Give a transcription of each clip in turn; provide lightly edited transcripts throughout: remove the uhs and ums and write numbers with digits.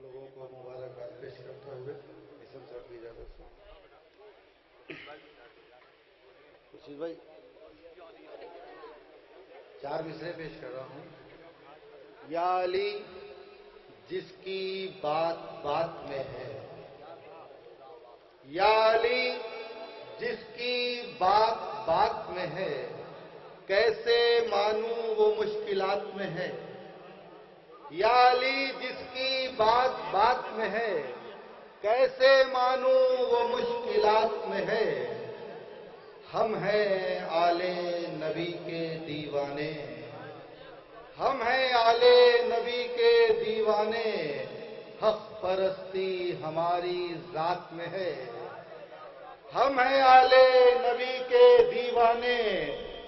लोगों को मुबारकबाद पेश करते हुए इसम साहब की इजाजत से खुर्शीद भाई 4 मिसरे पेश कर रहा हूं। या अली जिसकी बात बात में है, या अली जिसकी बात बात में है, कैसे मानूं वो मुश्किलात में है। या अली जिसकी बात बात में है, कैसे मानूं वो मुश्किलात में है। हम हैं आले नबी के दीवाने, हम हैं आले नबी के दीवाने, हक परस्ती हमारी जात में है। हम हैं आले नबी के दीवाने,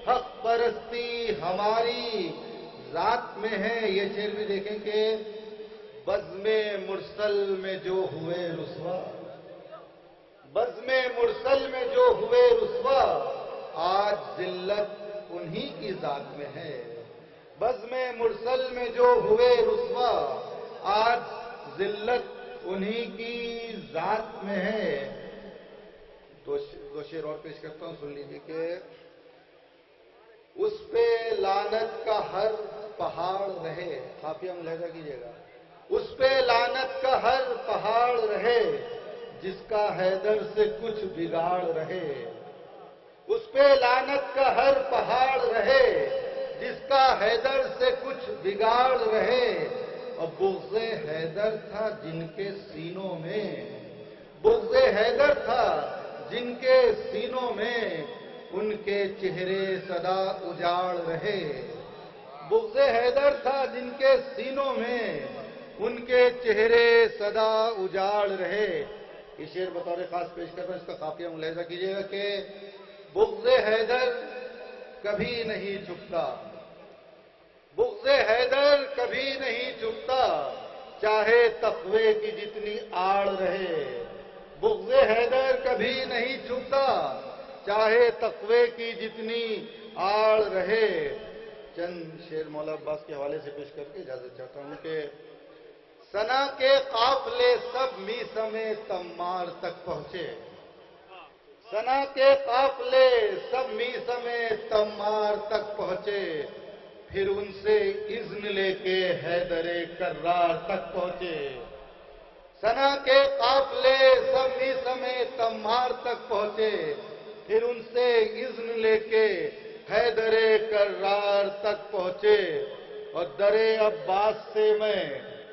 हक परस्ती हमारी जात में है। ये शेर भी देखें कि बज़्म मुरसल में जो हुए रुसवा, बज़्म मुरसल में जो हुए रुसवा, आज जिल्लत उन्हीं की जात में है। बज़्म मुरसल में जो हुए रुसवा, आज जिल्लत उन्हीं की जात में है। दो शेर और पेश करता हूं, सुन लीजिए कि उस पे लानत का हर पहाड़ रहे, काफिया मुलाहिजा कीजिएगा। उस पे लानत का हर पहाड़ रहे, जिसका हैदर से कुछ बिगाड़ रहे। उस पे लानत का हर पहाड़ रहे, जिसका हैदर से कुछ बिगाड़ रहे। और बुग़्ज़े हैदर था जिनके सीनों में, बुग़्ज़े हैदर था जिनके सीनों में, उनके चेहरे सदा उजाड़ रहे। बुग़्ज़े हैदर था जिनके सीनों में, उनके चेहरे सदा उजाड़ रहे। ये शेर बतौर खास पेश कर रहा हूं, इसका काफिया मुलाहिजा कीजिएगा कि बुग़्ज़े हैदर कभी नहीं चुकता, बुग़्ज़े हैदर कभी नहीं चुकता, चाहे तक़वे की जितनी आड़ रहे। बुग़्ज़े हैदर कभी नहीं चुकता, चाहे तक़वे की जितनी आड़ रहे। चंद शेर मौला अब्बास के हवाले से पेश करके इजाजत चाहता हूं कि सना के काफले सब मीसमे तम्मार तक पहुंचे, सना के काफले सब मीसमे तम्मार तक पहुंचे, फिर उनसे इज़्न लेके हैदरे कर्रार तक पहुंचे। सना के काफले सब मीसमे तम्मार तक पहुंचे, फिर उनसे इज़्न लेके हैदरे कर्रार तक पहुंचे। और दरे अब्बास से मैं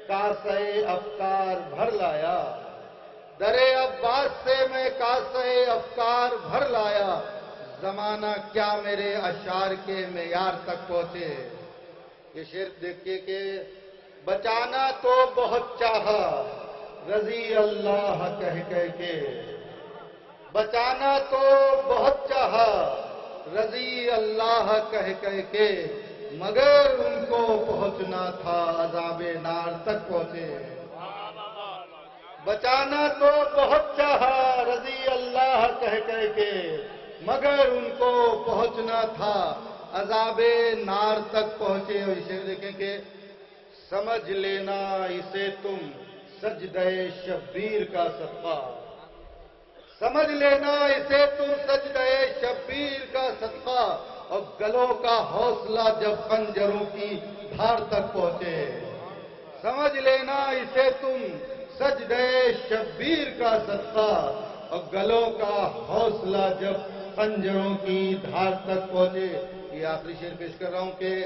कासे अफ़कार भर लाया, दरे अब्बास से मैं कासे अफ़कार भर लाया, ज़माना क्या मेरे अशार के मेयार तक पहुंचे। ये शेर देखिए कि बचाना तो बहुत चाहा रज़ी अल्लाह कह कह के, बचाना तो बहुत चाहा रज़ी अल्लाह कह कह के, मगर उनको पहुंचना था अज़ाबे नार तक पहुंचे। बचाना तो बहुत चाहा रज़ी अल्लाह कह कह के, मगर उनको पहुंचना था अज़ाबे नार तक पहुंचे। और इसे देखें कि समझ लेना इसे तुम सजदे शब्बीर का सदका, समझ लेना इसे तुम सजदे शब्बीर का सदका। और गलों का हौसला जब खंजरों की धार तक पहुंचे, समझ लेना इसे तुम सजदे शब्बीर का सदका। और गलों का हौसला जब खंजरों की धार तक पहुंचे। ये आखिरी शेर पेश कर रहा हूं कि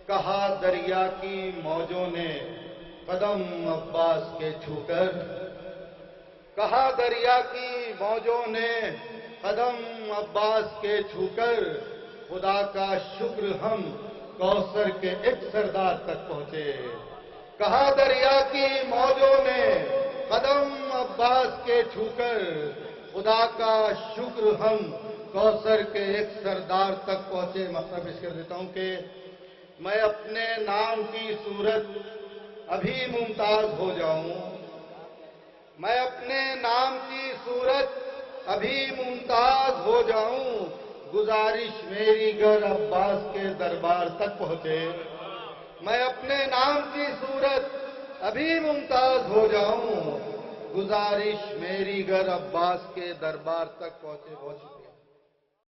कहा दरिया की मौजों ने कदम अब्बास के छूकर, कहा दरिया की मौजों ने कदम अब्बास के छूकर, खुदा का शुक्र हम कौसर के एक सरदार तक पहुंचे। कहा दरिया की मौजों ने कदम अब्बास के छूकर, खुदा का शुक्र हम कौसर के एक सरदार तक पहुंचे। मकसद पेश कर देता हूं कि मैं अपने नाम की सूरत अभी मुमताज हो जाऊं, मैं अपने नाम की सूरत अभी मुमताज हो जाऊं, गुजारिश मेरी गर अब्बास के दरबार तक पहुंचे। मैं अपने नाम की सूरत ابھی ممتاز ہو جاؤں، گزارش میری گر عباس کے دربار تک پہنچے. بہت شکریہ.